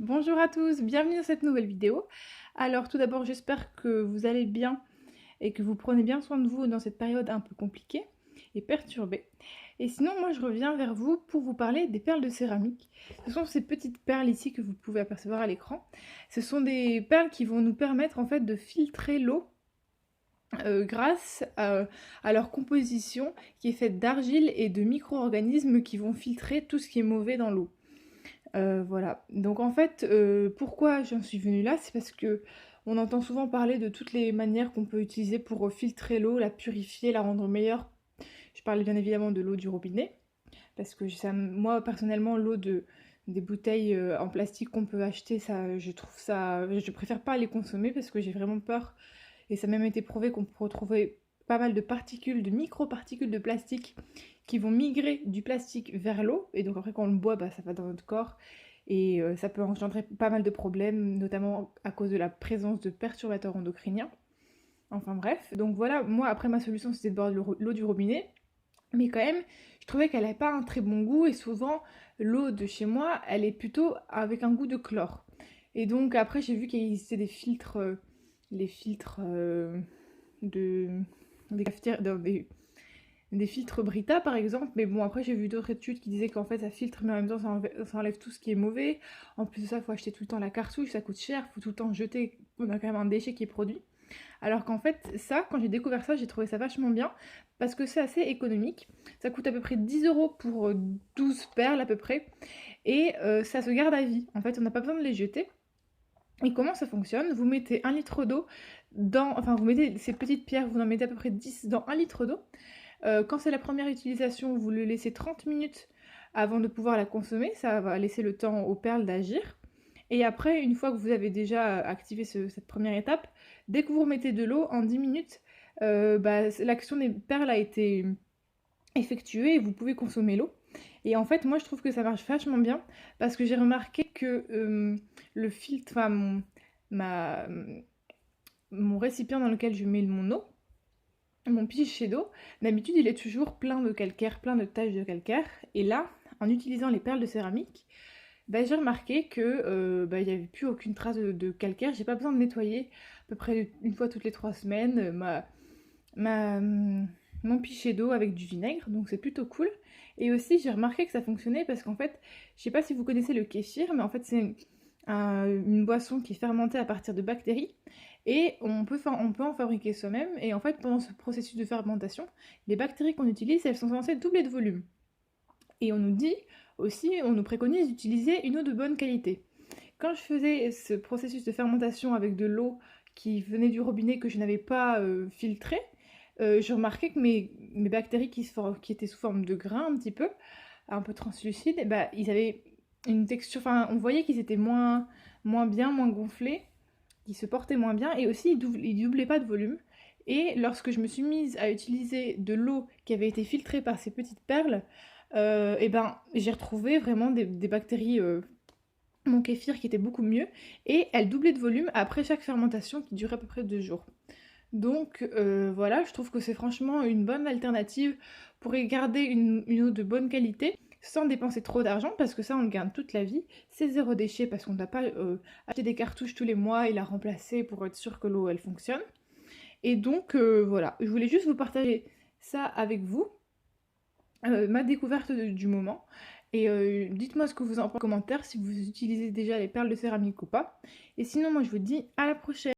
Bonjour à tous, bienvenue dans cette nouvelle vidéo. Alors tout d'abord j'espère que vous allez bien et que vous prenez bien soin de vous dans cette période un peu compliquée et perturbée. Et sinon moi je reviens vers vous pour vous parler des perles de céramique. Ce sont ces petites perles ici que vous pouvez apercevoir à l'écran. Ce sont des perles qui vont nous permettre en fait de filtrer l'eau grâce à leur composition qui est faite d'argile et de micro-organismes qui vont filtrer tout ce qui est mauvais dans l'eau. Voilà. Donc en fait, pourquoi j'en suis venue là, c'est parce que on entend souvent parler de toutes les manières qu'on peut utiliser pour filtrer l'eau, la purifier, la rendre meilleure. Je parle bien évidemment de l'eau du robinet, parce que moi personnellement, des bouteilles en plastique qu'on peut acheter, je préfère pas les consommer parce que j'ai vraiment peur. Et ça a même été prouvé qu'on peut retrouver pas mal de particules, de microparticules de plastique qui vont migrer du plastique vers l'eau. Et donc après quand on le boit, ça va dans notre corps. Et ça peut engendrer pas mal de problèmes, notamment à cause de la présence de perturbateurs endocriniens. Enfin bref, donc voilà, moi après ma solution c'était de boire de l'eau du robinet. Mais quand même, je trouvais qu'elle n'avait pas un très bon goût et souvent l'eau de chez moi, elle est plutôt avec un goût de chlore. Et donc après j'ai vu qu'il existait des filtres, les filtres de, des cafetières, des filtres Brita par exemple, mais bon après j'ai vu d'autres études qui disaient qu'en fait ça filtre mais en même temps ça enlève tout ce qui est mauvais. En plus de ça, il faut acheter tout le temps la cartouche, ça coûte cher, il faut tout le temps jeter, on a quand même un déchet qui est produit. Alors qu'en fait ça, quand j'ai découvert ça, j'ai trouvé ça vachement bien parce que c'est assez économique. Ça coûte à peu près 10 euros pour 12 perles à peu près et ça se garde à vie. En fait on n'a pas besoin de les jeter. Et comment ça fonctionne? Vous mettez un litre d'eau enfin vous mettez ces petites pierres, vous en mettez à peu près 10 dans un litre d'eau. Quand c'est la première utilisation, vous le laissez 30 minutes avant de pouvoir la consommer. Ça va laisser le temps aux perles d'agir. Et après, une fois que vous avez déjà activé cette première étape, dès que vous remettez de l'eau, en 10 minutes, l'action des perles a été effectuée et vous pouvez consommer l'eau. Et en fait, moi, je trouve que ça marche vachement bien parce que j'ai remarqué que le filtre, enfin, ma, mon récipient dans lequel je mets mon eau, mon pichet d'eau, d'habitude il est toujours plein de calcaire, plein de taches de calcaire. Et là, en utilisant les perles de céramique, j'ai remarqué que il n'y avait plus aucune trace de calcaire. J'ai pas besoin de nettoyer à peu près une fois toutes les 3 semaines ma, mon pichet d'eau avec du vinaigre, donc c'est plutôt cool. Et aussi j'ai remarqué que ça fonctionnait parce qu'en fait, je sais pas si vous connaissez le kéfir, mais en fait c'est une boisson qui est fermentée à partir de bactéries et on peut en fabriquer soi-même. Et en fait, pendant ce processus de fermentation, les bactéries qu'on utilise, elles sont censées doubler de volume. Et on nous dit aussi, on nous préconise d'utiliser une eau de bonne qualité. Quand je faisais ce processus de fermentation avec de l'eau qui venait du robinet que je n'avais pas filtrée, je remarquais que mes bactéries qui étaient sous forme de grains un peu translucides, ils avaient une texture, enfin on voyait qu'ils étaient moins bien, moins gonflés, qu'ils se portaient moins bien et aussi ils doublaient pas de volume. Et lorsque je me suis mise à utiliser de l'eau qui avait été filtrée par ces petites perles, j'ai retrouvé vraiment des bactéries, mon kéfir qui était beaucoup mieux, et elle doublait de volume après chaque fermentation qui durait à peu près 2 jours. Donc voilà, je trouve que c'est franchement une bonne alternative pour garder une eau de bonne qualité sans dépenser trop d'argent parce que ça on le garde toute la vie. C'est zéro déchet parce qu'on ne doit pas acheter des cartouches tous les mois et la remplacer pour être sûr que l'eau elle fonctionne. Et donc voilà, je voulais juste vous partager ça avec vous, ma découverte du moment. Et dites-moi ce que vous en pensez en commentaire si vous utilisez déjà les perles de céramique ou pas. Et sinon moi je vous dis à la prochaine.